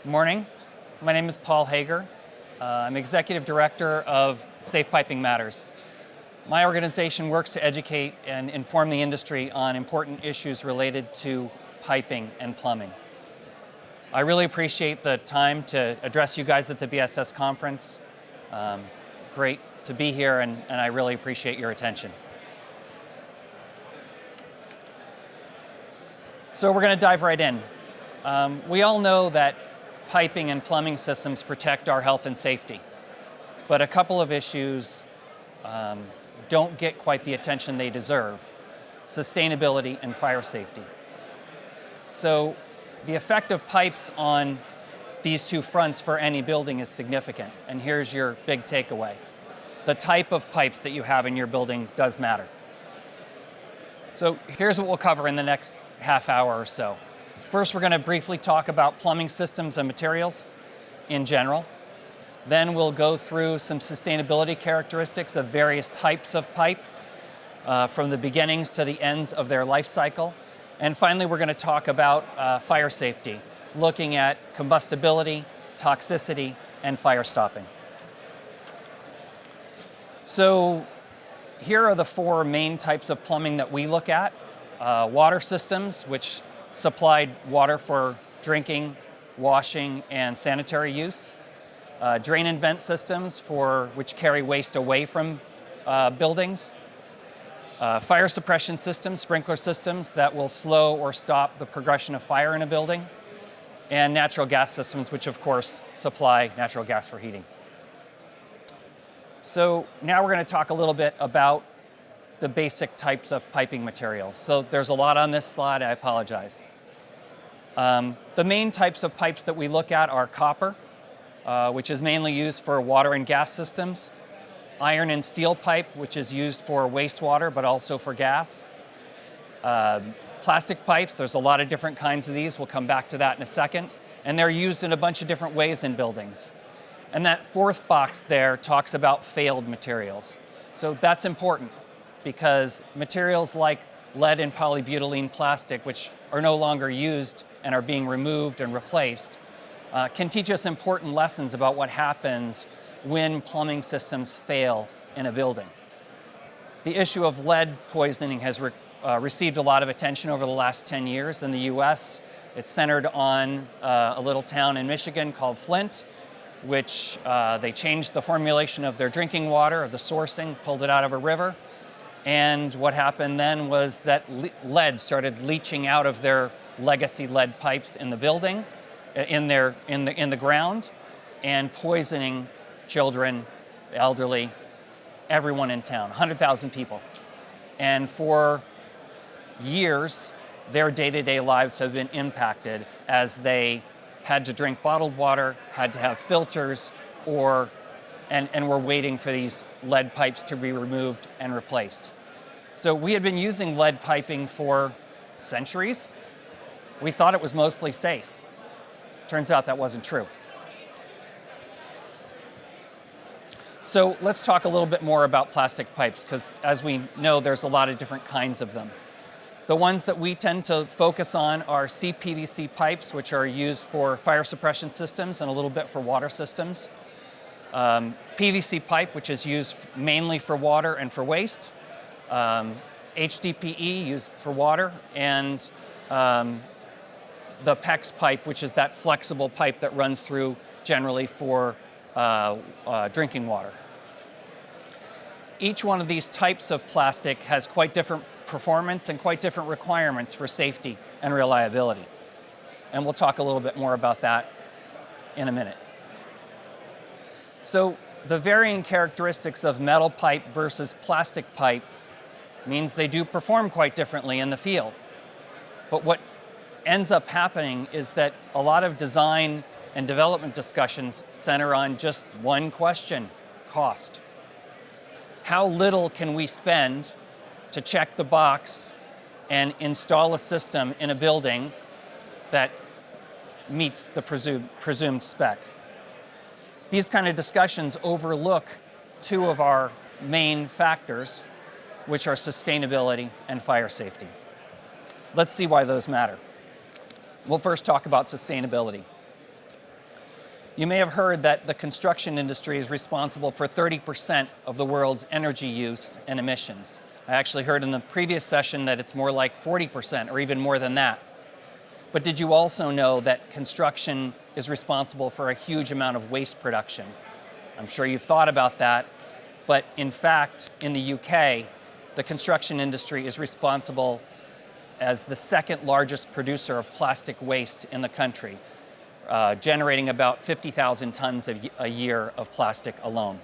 Morning. My name is Paul Hagar. I'm Executive Director of Safe Piping Matters. My organization works to educate and inform the industry on important issues related to piping and plumbing. I really appreciate the time to address you guys at the BSS conference. It's great to be here, and I really appreciate your attention. So we're going to dive right in. We all know that piping and plumbing systems protect our health and safety, but a couple of issues don't get quite the attention they deserve: sustainability and fire safety. So the effect of pipes on these two fronts for any building is significant, and here's your big takeaway. The type of pipes that you have in your building does matter. So here's what we'll cover in the next half hour or so. First, we're going to briefly talk about plumbing systems and materials in general. Then we'll go through some sustainability characteristics of various types of pipe, from the beginnings to the ends of their life cycle. And finally, we're going to talk about fire safety, looking at combustibility, toxicity, and fire stopping. So here are the four main types of plumbing that we look at. Water systems, which supplied water for drinking, washing, and sanitary use. Drain and vent systems, which carry waste away from buildings. Fire suppression systems, sprinkler systems that will slow or stop the progression of fire in a building. And natural gas systems, which of course supply natural gas for heating. So now we're going to talk a little bit about the basic types of piping materials. So there's a lot on this slide, I apologize. The main types of pipes that we look at are copper, which is mainly used for water and gas systems. Iron and steel pipe, which is used for wastewater, but also for gas. Plastic pipes, there's a lot of different kinds of these. We'll come back to that in a second. And they're used in a bunch of different ways in buildings. And that fourth box there talks about failed materials. So that's important, because materials like lead and polybutylene plastic, which are no longer used and are being removed and replaced, can teach us important lessons about what happens when plumbing systems fail in a building. The issue of lead poisoning has received a lot of attention over the last 10 years in the US. It's centered on a little town in Michigan called Flint, which they changed the formulation of their drinking water, the sourcing, pulled it out of a river. And what happened then was that lead started leaching out of their legacy lead pipes in the building, in the ground, and poisoning children, elderly, everyone in town, 100,000 people. And for years, their day-to-day lives have been impacted as they had to drink bottled water, had to have filters, and were waiting for these lead pipes to be removed and replaced. So we had been using lead piping for centuries. We thought it was mostly safe. Turns out that wasn't true. So let's talk a little bit more about plastic pipes, because as we know, there's a lot of different kinds of them. The ones that we tend to focus on are CPVC pipes, which are used for fire suppression systems and a little bit for water systems. PVC pipe, which is used mainly for water and for waste. HDPE, used for water. And the PEX pipe, which is that flexible pipe that runs through generally for drinking water. Each one of these types of plastic has quite different performance and quite different requirements for safety and reliability. And we'll talk a little bit more about that in a minute. So the varying characteristics of metal pipe versus plastic pipe means they do perform quite differently in the field. But what ends up happening is that a lot of design and development discussions center on just one question: cost. How little can we spend to check the box and install a system in a building that meets the presumed spec? These kind of discussions overlook two of our main factors, which are sustainability and fire safety. Let's see why those matter. We'll first talk about sustainability. You may have heard that the construction industry is responsible for 30% of the world's energy use and emissions. I actually heard in the previous session that it's more like 40% or even more than that. But did you also know that construction is responsible for a huge amount of waste production? I'm sure you've thought about that, but in fact, in the UK, the construction industry is responsible as the second largest producer of plastic waste in the country, generating about 50,000 tons a year of plastic alone.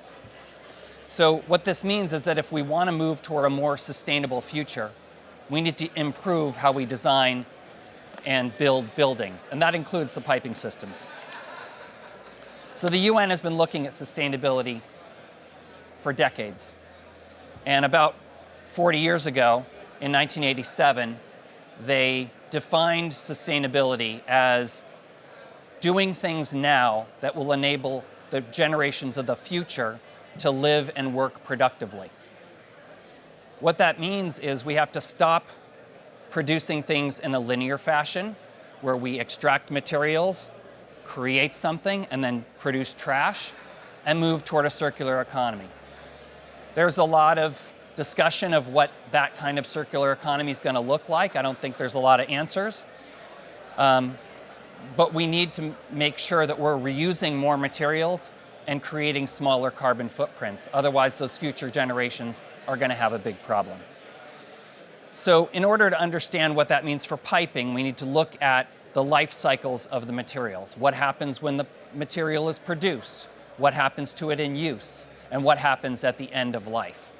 So what this means is that if we want to move toward a more sustainable future, we need to improve how we design and build buildings, and that includes the piping systems. So the UN has been looking at sustainability for decades. And about 40 years ago, in 1987, they defined sustainability as doing things now that will enable the generations of the future to live and work productively. What that means is we have to stop producing things in a linear fashion, where we extract materials, create something, and then produce trash, and move toward a circular economy. There's a lot of discussion of what that kind of circular economy is going to look like. I don't think there's a lot of answers. But we need to make sure that we're reusing more materials and creating smaller carbon footprints. Otherwise, those future generations are going to have a big problem. So in order to understand what that means for piping, we need to look at the life cycles of the materials. What happens when the material is produced? What happens to it in use? And what happens at the end of life?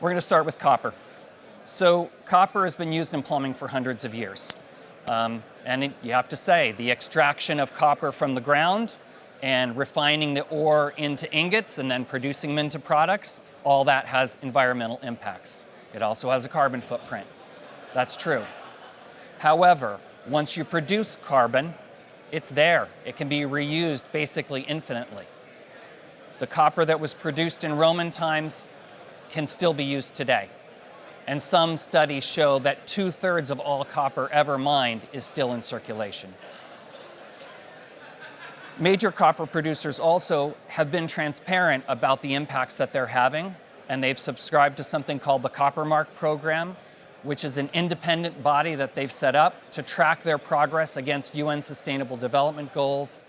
We're going to start with copper. So copper has been used in plumbing for hundreds of years. You have to say, the extraction of copper from the ground and refining the ore into ingots and then producing them into products, all that has environmental impacts. It also has a carbon footprint. That's true. However, once you produce carbon, it's there. It can be reused basically infinitely. The copper that was produced in Roman times can still be used today. And some studies show that 2/3 of all copper ever mined is still in circulation. Major copper producers also have been transparent about the impacts that they're having, and they've subscribed to something called the Copper Mark program, which is an independent body that they've set up to track their progress against UN Sustainable Development Goals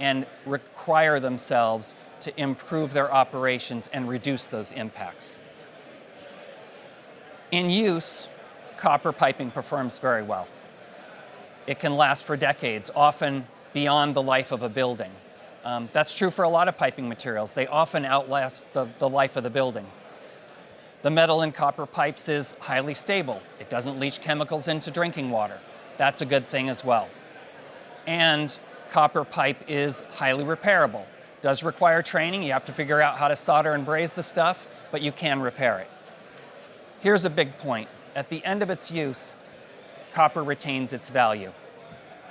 and require themselves to improve their operations and reduce those impacts. In use, copper piping performs very well. It can last for decades, often beyond the life of a building. That's true for a lot of piping materials. They often outlast the life of the building. The metal in copper pipes is highly stable. It doesn't leach chemicals into drinking water. That's a good thing as well. And copper pipe is highly repairable. Does require training. You have to figure out how to solder and braze the stuff, but you can repair it. Here's a big point. At the end of its use, copper retains its value.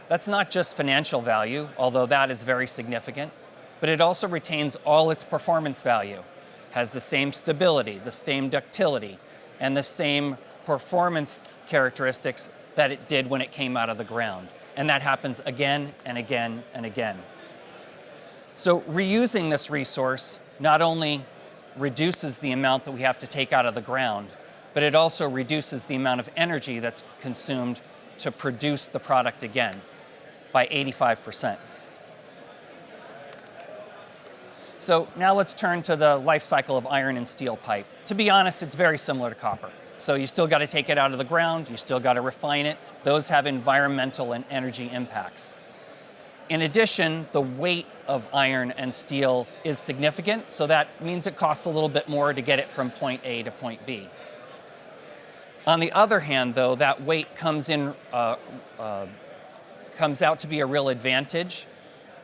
That's not just financial value, although that is very significant, but it also retains all its performance value. Has the same stability, the same ductility, and the same performance characteristics that it did when it came out of the ground. And that happens again and again and again. So reusing this resource not only reduces the amount that we have to take out of the ground, but it also reduces the amount of energy that's consumed to produce the product again by 85%. So now let's turn to the life cycle of iron and steel pipe. To be honest, it's very similar to copper. So you still got to take it out of the ground, you still got to refine it. Those have environmental and energy impacts. In addition, the weight of iron and steel is significant, so that means it costs a little bit more to get it from point A to point B. On the other hand, though, that weight comes out to be a real advantage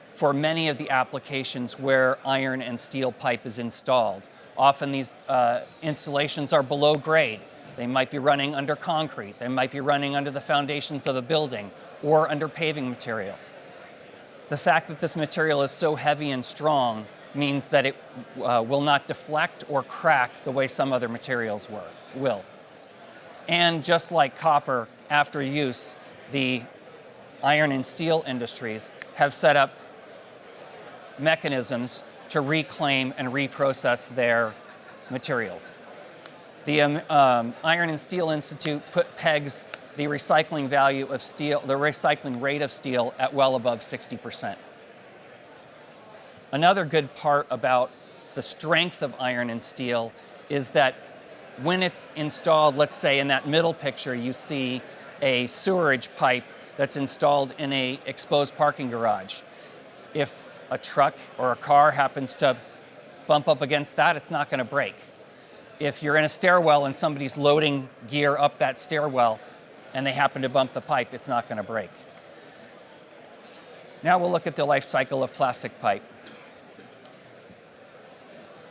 for many of the applications where iron and steel pipe is installed. Often these installations are below grade. They might be running under concrete. They might be running under the foundations of a building or under paving material. The fact that this material is so heavy and strong means that it will not deflect or crack the way some other materials will. And just like copper, after use, the iron and steel industries have set up mechanisms to reclaim and reprocess their materials. The Iron and Steel Institute pegs the recycling value of steel, the recycling rate of steel at well above 60%. Another good part about the strength of iron and steel is that when it's installed, let's say in that middle picture, you see a sewerage pipe that's installed in an exposed parking garage. If a truck or a car happens to bump up against that, it's not going to break. If you're in a stairwell and somebody's loading gear up that stairwell and they happen to bump the pipe, it's not going to break. Now we'll look at the life cycle of plastic pipe.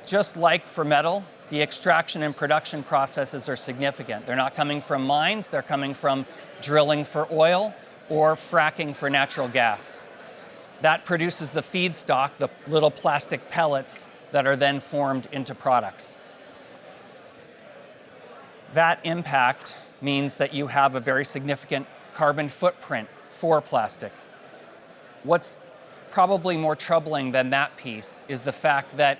Just like for metal, the extraction and production processes are significant. They're not coming from mines, they're coming from drilling for oil or fracking for natural gas. That produces the feedstock, the little plastic pellets that are then formed into products. That impact means that you have a very significant carbon footprint for plastic. What's probably more troubling than that piece is the fact that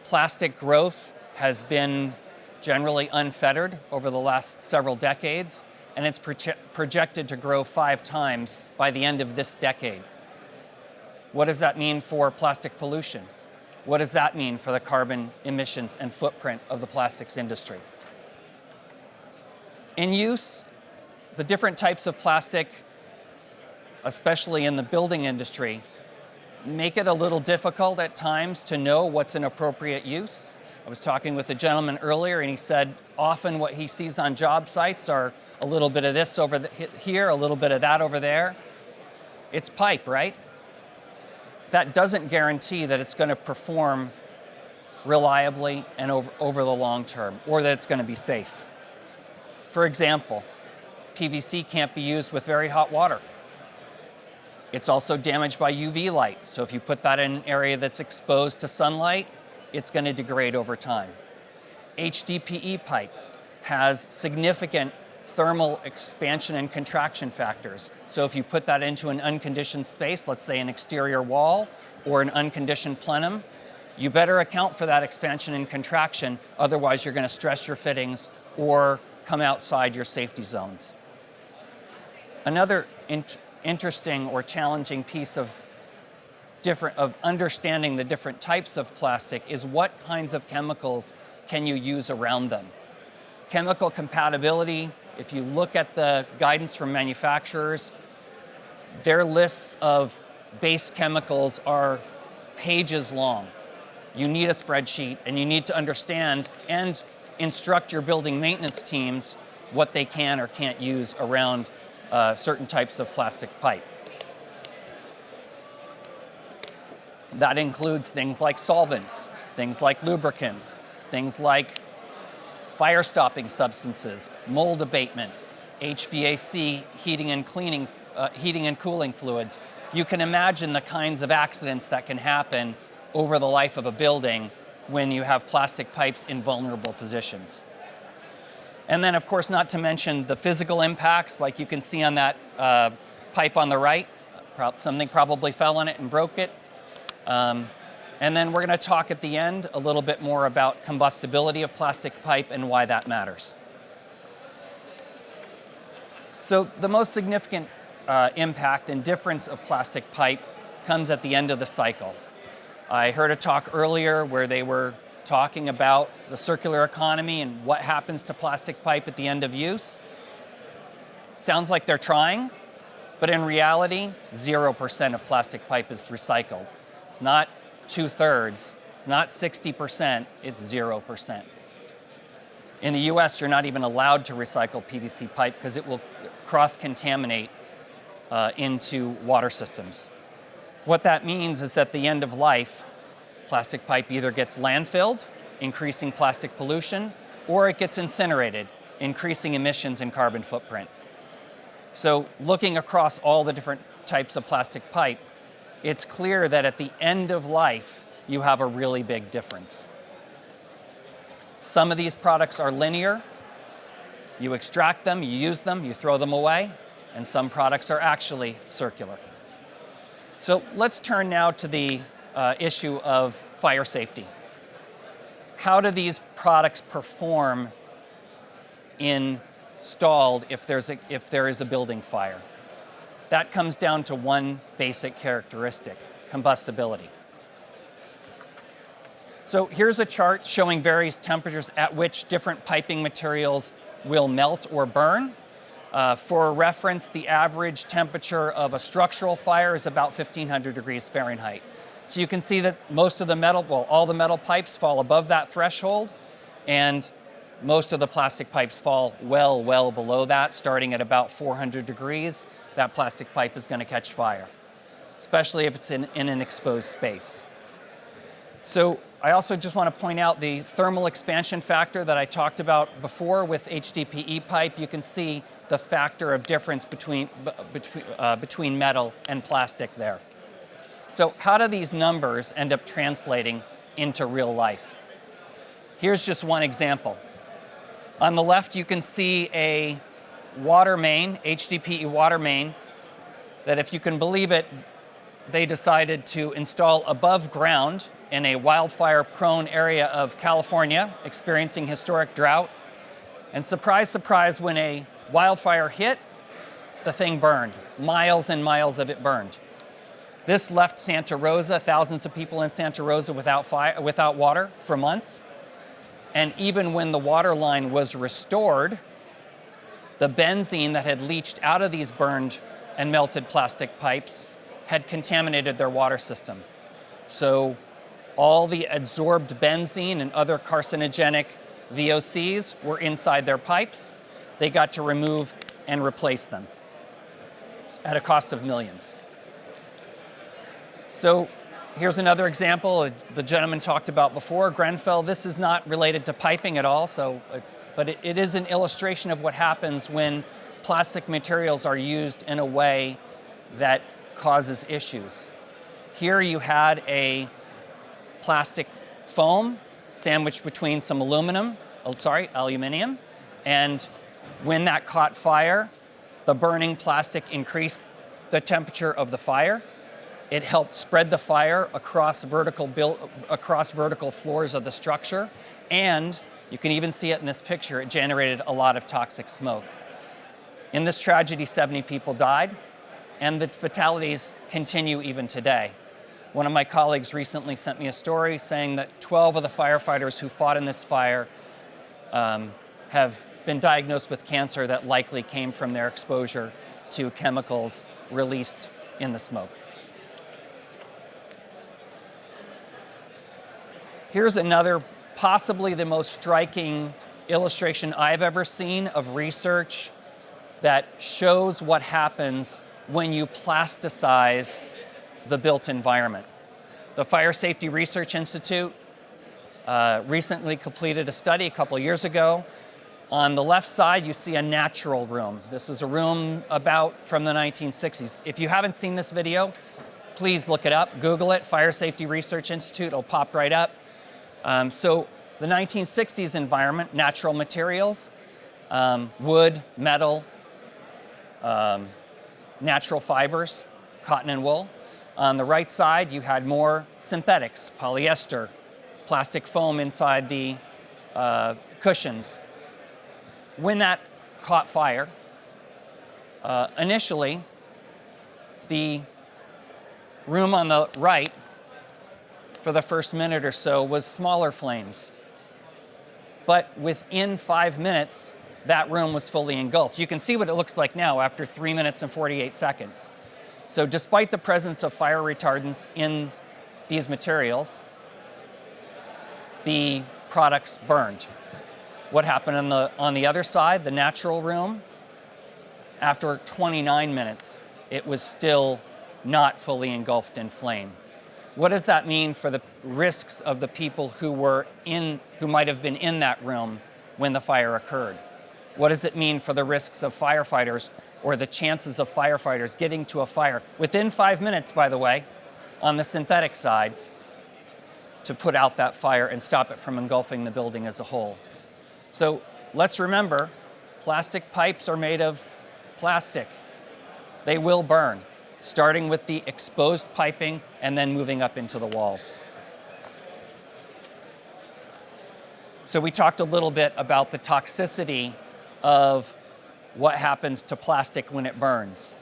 plastic growth has been generally unfettered over the last several decades, and it's projected to grow 5 times by the end of this decade. What does that mean for plastic pollution? What does that mean for the carbon emissions and footprint of the plastics industry? In use, the different types of plastic, especially in the building industry, make it a little difficult at times to know what's an appropriate use. I was talking with a gentleman earlier, and he said often what he sees on job sites are a little bit of this over here, a little bit of that over there. It's pipe, right? That doesn't guarantee that it's going to perform reliably and over the long term, or that it's going to be safe. For example, PVC can't be used with very hot water. It's also damaged by UV light, so if you put that in an area that's exposed to sunlight, it's going to degrade over time. HDPE pipe has significant thermal expansion and contraction factors. So if you put that into an unconditioned space, let's say an exterior wall or an unconditioned plenum, you better account for that expansion and contraction, otherwise you're going to stress your fittings or come outside your safety zones. Another interesting or challenging piece of understanding the different types of plastic is what kinds of chemicals can you use around them. Chemical compatibility, if you look at the guidance from manufacturers, their lists of base chemicals are pages long. You need a spreadsheet, and you need to understand and instruct your building maintenance teams what they can or can't use around certain types of plastic pipe. That includes things like solvents, things like lubricants, things like fire-stopping substances, mold abatement, HVAC, heating and cooling fluids. You can imagine the kinds of accidents that can happen over the life of a building when you have plastic pipes in vulnerable positions. And then, of course, not to mention the physical impacts, like you can see on that pipe on the right. Something probably fell on it and broke it. And then we're going to talk at the end a little bit more about combustibility of plastic pipe and why that matters. So the most significant impact and difference of plastic pipe comes at the end of the cycle. I heard a talk earlier where they were talking about the circular economy and what happens to plastic pipe at the end of use. Sounds like they're trying, but in reality, 0% of plastic pipe is recycled. It's not 2/3, it's not 60%, it's 0%. In the US, you're not even allowed to recycle PVC pipe because it will cross-contaminate into water systems. What that means is at the end of life, plastic pipe either gets landfilled, increasing plastic pollution, or it gets incinerated, increasing emissions and carbon footprint. So looking across all the different types of plastic pipe, it's clear that at the end of life, you have a really big difference. Some of these products are linear. You extract them, you use them, you throw them away. and some products are actually circular. So let's turn now to the issue of fire safety. How do these products perform installed if there is a building fire? That comes down to one basic characteristic: combustibility. So here's a chart showing various temperatures at which different piping materials will melt or burn. For reference, the average temperature of a structural fire is about 1,500 degrees Fahrenheit. So you can see that most of the metal, well, all the metal pipes fall above that threshold, and most of the plastic pipes fall well below that. Starting at about 400 degrees, that plastic pipe is going to catch fire, especially if it's in an exposed space. So I also just want to point out the thermal expansion factor that I talked about before with HDPE pipe. You can see the factor of difference between metal and plastic there. So how do these numbers end up translating into real life? Here's just one example. On the left, you can see a water main, HDPE water main, that, if you can believe it, they decided to install above ground in a wildfire-prone area of California, experiencing historic drought. And surprise, surprise, when a wildfire hit, the thing burned. Miles and miles of it burned. This left Santa Rosa, thousands of people in Santa Rosa without water for months. And even when the water line was restored, the benzene that had leached out of these burned and melted plastic pipes had contaminated their water system. So all the absorbed benzene and other carcinogenic VOCs were inside their pipes. They got to remove and replace them at a cost of millions. So here's another example the gentleman talked about before, Grenfell. This is not related to piping at all, but it is an illustration of what happens when plastic materials are used in a way that causes issues. Here you had a plastic foam sandwiched between some aluminum, and when that caught fire, the burning plastic increased the temperature of the fire. It helped spread the fire across vertical floors of the structure, and you can even see it in this picture, it generated a lot of toxic smoke. In this tragedy, 70 people died, and the fatalities continue even today. One of my colleagues recently sent me a story saying that 12 of the firefighters who fought in this fire have been diagnosed with cancer that likely came from their exposure to chemicals released in the smoke. Here's another, possibly the most striking illustration I've ever seen of research that shows what happens when you plasticize the built environment. The Fire Safety Research Institute recently completed a study a couple years ago. On the left side, you see a natural room. This is a room from the 1960s. If you haven't seen this video, please look it up, Google it, Fire Safety Research Institute, it'll pop right up. So the 1960s environment, natural materials, wood, metal, natural fibers, cotton and wool. On the right side, you had more synthetics, polyester, plastic foam inside the cushions. When that caught fire, initially, the room on the right, for the first minute or so, was smaller flames. But within 5 minutes, that room was fully engulfed. You can see what it looks like now after 3 minutes and 48 seconds. So despite the presence of fire retardants in these materials, the products burned. What happened on the other side, the natural room? After 29 minutes, it was still not fully engulfed in flame. What does that mean for the risks of the people who might have been in that room when the fire occurred? What does it mean for the risks of firefighters, or the chances of firefighters getting to a fire within 5 minutes, by the way, on the synthetic side, to put out that fire and stop it from engulfing the building as a whole? So let's remember, plastic pipes are made of plastic. they will burn, starting with the exposed piping and then moving up into the walls. So we talked a little bit about the toxicity of what happens to plastic when it burns.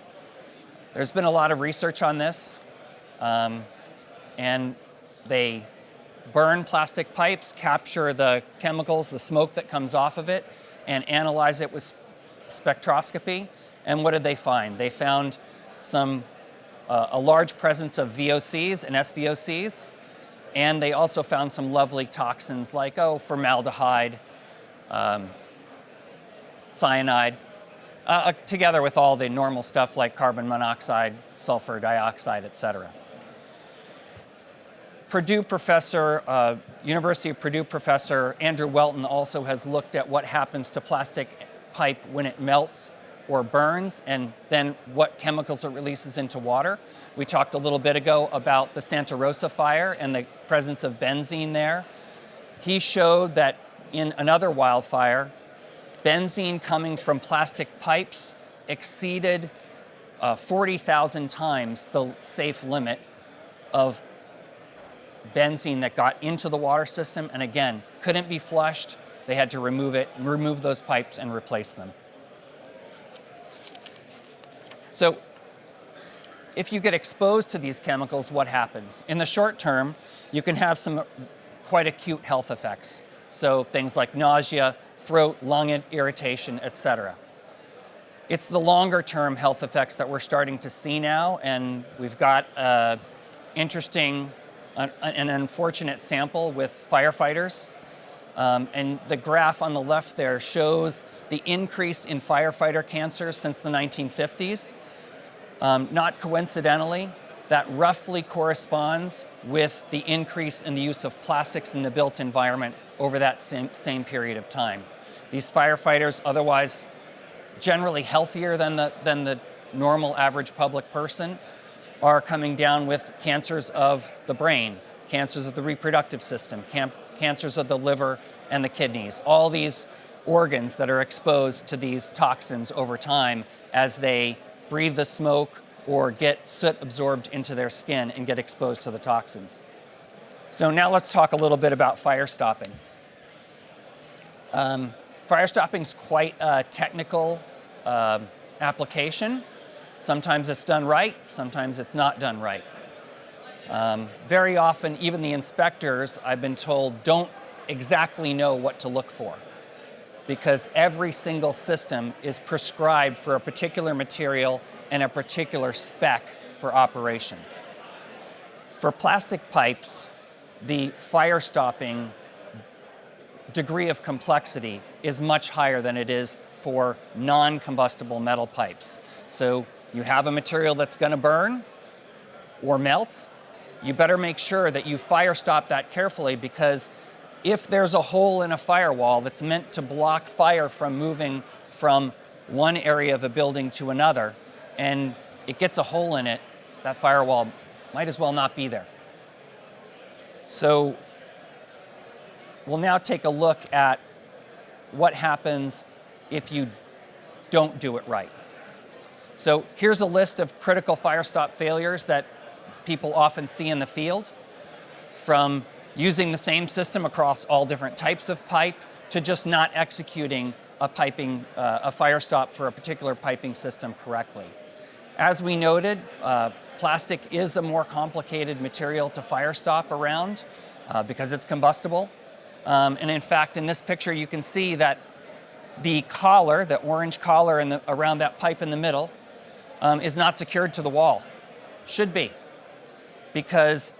There's been a lot of research on this, and they burn plastic pipes, capture the chemicals, the smoke that comes off of it, and analyze it with spectroscopy. And what did they find? They found a large presence of VOCs and SVOCs, and they also found some lovely toxins like formaldehyde, cyanide, together with all the normal stuff like carbon monoxide, sulfur dioxide, etc. University of Purdue professor Andrew Welton also has looked at what happens to plastic pipe when it melts or burns, and then what chemicals it releases into water. We talked a little bit ago about the Santa Rosa fire and the presence of benzene there. He showed that in another wildfire, benzene coming from plastic pipes exceeded 40,000 times the safe limit of benzene that got into the water system, and again, couldn't be flushed. They had to remove those pipes and replace them. So if you get exposed to these chemicals, what happens? In the short term, you can have some quite acute health effects. So things like nausea, throat, lung irritation, etc. It's the longer term health effects that we're starting to see now, and we've got an unfortunate sample with firefighters. And the graph on the left there shows the increase in firefighter cancers since the 1950s. Not coincidentally, that roughly corresponds with the increase in the use of plastics in the built environment over that same period of time. These firefighters, otherwise generally healthier than the normal average public person, are coming down with cancers of the brain, cancers of the reproductive system, cancers of the liver and the kidneys, all these organs that are exposed to these toxins over time as they breathe the smoke or get soot absorbed into their skin and get exposed to the toxins. So now let's talk a little bit about fire stopping. Fire stopping is quite a technical application. Sometimes it's done right, sometimes it's not done right. Very often, even the inspectors, I've been told, don't exactly know what to look for, because every single system is prescribed for a particular material and a particular spec for operation. For plastic pipes, the fire stopping degree of complexity is much higher than it is for non-combustible metal pipes. So you have a material that's going to burn or melt, you better make sure that you fire stop that carefully, because if there's a hole in a firewall that's meant to block fire from moving from one area of a building to another, and it gets a hole in it, that firewall might as well not be there. So we'll now take a look at what happens if you don't do it right. So here's a list of critical fire stop failures that people often see in the field, from using the same system across all different types of pipe to just not executing a fire stop for a particular piping system correctly. As we noted, plastic is a more complicated material to fire stop around because it's combustible. And in fact, in this picture, you can see that the collar, the orange collar around that pipe in the middle, is not secured to the wall. Should be, because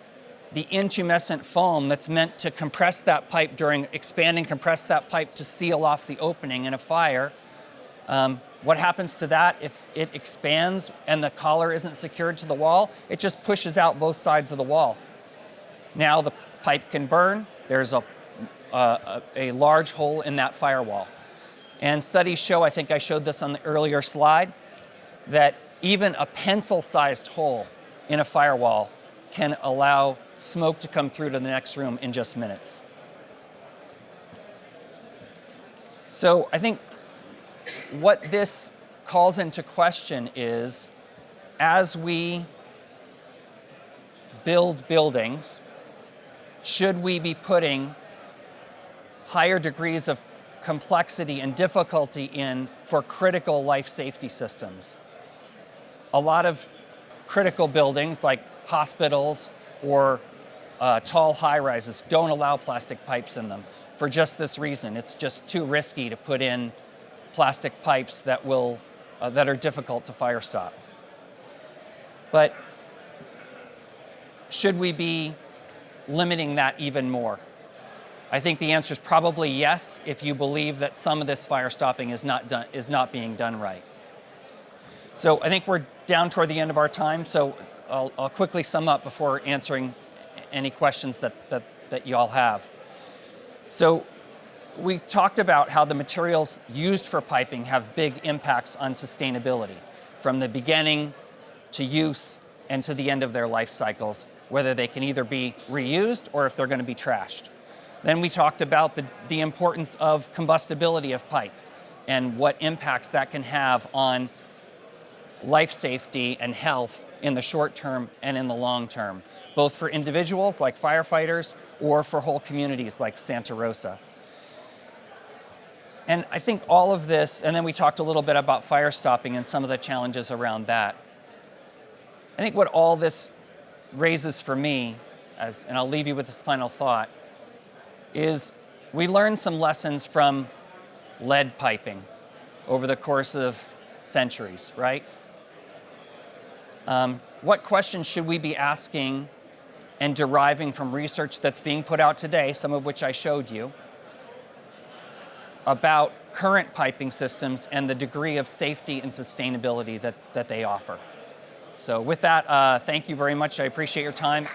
the intumescent foam that's meant to compress that pipe during expanding, compress that pipe to seal off the opening in a fire. What happens to that if it expands and the collar isn't secured to the wall? It just pushes out both sides of the wall. Now the pipe can burn. There's a large hole in that firewall. And studies show, I think I showed this on the earlier slide, that even a pencil-sized hole in a firewall can allow smoke to come through to the next room in just minutes. So I think what this calls into question is as we build buildings, should we be putting higher degrees of complexity and difficulty in for critical life safety systems? A lot of critical buildings like hospitals or tall high-rises don't allow plastic pipes in them for just this reason. It's just too risky to put in plastic pipes that are difficult to fire stop. But should we be limiting that even more? I think the answer is probably yes, if you believe that some of this fire stopping is not being done right. So I think we're down toward the end of our time, so I'll quickly sum up before answering any questions that you all have. So we talked about how the materials used for piping have big impacts on sustainability, from the beginning to use and to the end of their life cycles, whether they can either be reused or if they're going to be trashed. Then we talked about the importance of combustibility of pipe and what impacts that can have on life safety and health in the short term and in the long term, both for individuals like firefighters or for whole communities like Santa Rosa. And I think all of this, and then we talked a little bit about fire stopping and some of the challenges around that. I think what all this raises for me, and I'll leave you with this final thought, is we learned some lessons from lead piping over the course of centuries, right? What questions should we be asking and deriving from research that's being put out today, some of which I showed you, about current piping systems and the degree of safety and sustainability that they offer? So with that, thank you very much. I appreciate your time.